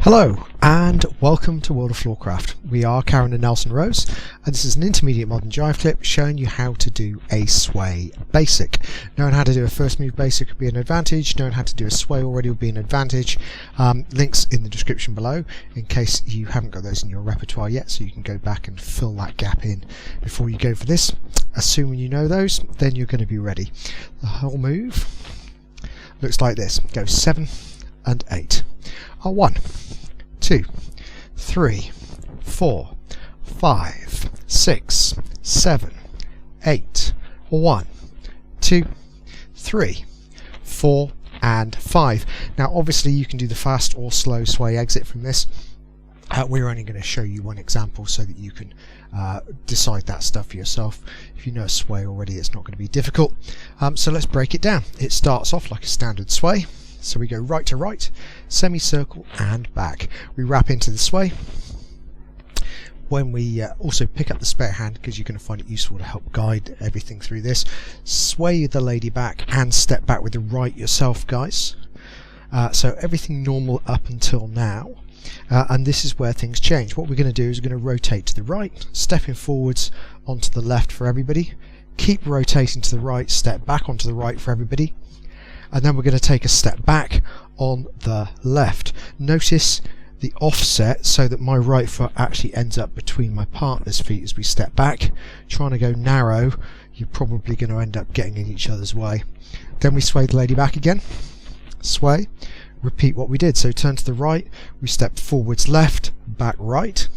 Hello and welcome to World of Floorcraft. We are Karen and Nelson Rose and this is an intermediate modern jive clip showing you how to do a sway basic. Knowing how to do a first move basic would be an advantage, knowing how to do a sway already would be an advantage. Links in the description below in case you haven't got those in your repertoire yet, so you can go back and fill that gap in before you go for this. Assuming you know those, then you're going to be ready. The whole move looks like this. Go 7 and 8. 1, 2, 3, 4, 5, 6, 7, 8. 1, 2, 3, 4 and 5. Now obviously you can do the fast or slow sway exit from this. We're only going to show you one example so that you can decide that stuff for yourself. If you know a sway already, it's not going to be difficult. So let's break it down. It starts off like a standard sway. So we go right to right, semicircle and back. We wrap into the sway. When we also pick up the spare hand, because you're going to find it useful to help guide everything through this, sway the lady back and step back with the right yourself, guys. So everything normal up until now. And this is where things change. What we're going to do is we're going to rotate to the right, stepping forwards onto the left for everybody. Keep rotating to the right, step back onto the right for everybody. And then we're going to take a step back on the left. Notice the offset so that my right foot actually ends up between my partner's feet as we step back. Trying to go narrow, you're probably going to end up getting in each other's way. Then we sway the lady back again. Sway. Repeat what we did. So turn to the right, we step forwards left, back right.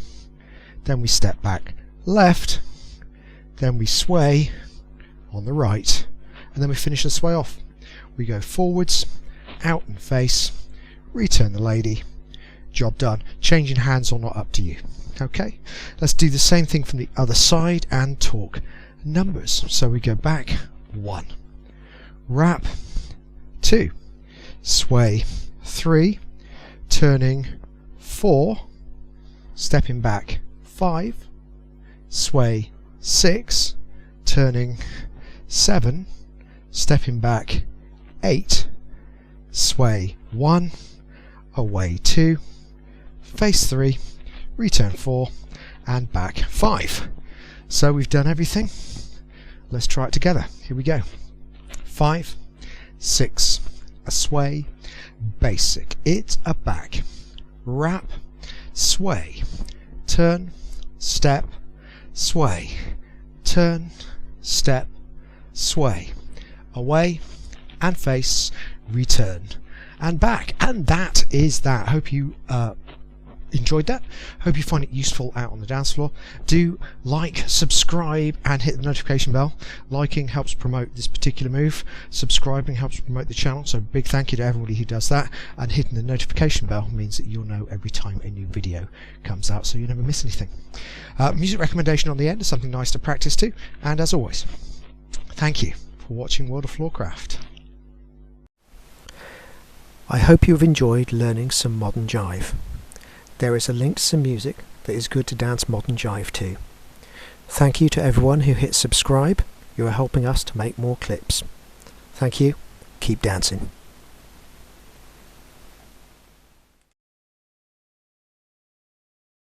Then we step back left. Then we sway on the right. And then we finish the sway off. We go forwards, out and face, return the lady, job done. Changing hands or not, up to you. Okay, let's do the same thing from the other side and talk numbers. So we go back 1, wrap 2, sway 3, turning 4, stepping back 5, sway 6, turning 7, stepping back 8, sway 1, away 2, face 3, return 4 and back 5. So we've done everything. Let's try it together. Here we go. 5, 6, a sway, basic, it's a back, wrap, sway, turn, step, sway, turn, step, sway, away and face, return and back. And that is that. Hope you enjoyed that. Hope you find it useful out on the dance floor. Do like, subscribe and hit the notification bell. Liking helps promote this particular move, subscribing helps promote the channel, so big thank you to everybody who does that, and hitting the notification bell means that you'll know every time a new video comes out so you never miss anything. Music recommendation on the end is something nice to practice to, and as always, thank you for watching World of Floorcraft. I hope you have enjoyed learning some modern jive. There is a link to some music that is good to dance modern jive to. Thank you to everyone who hit subscribe. You are helping us to make more clips. Thank you. Keep dancing.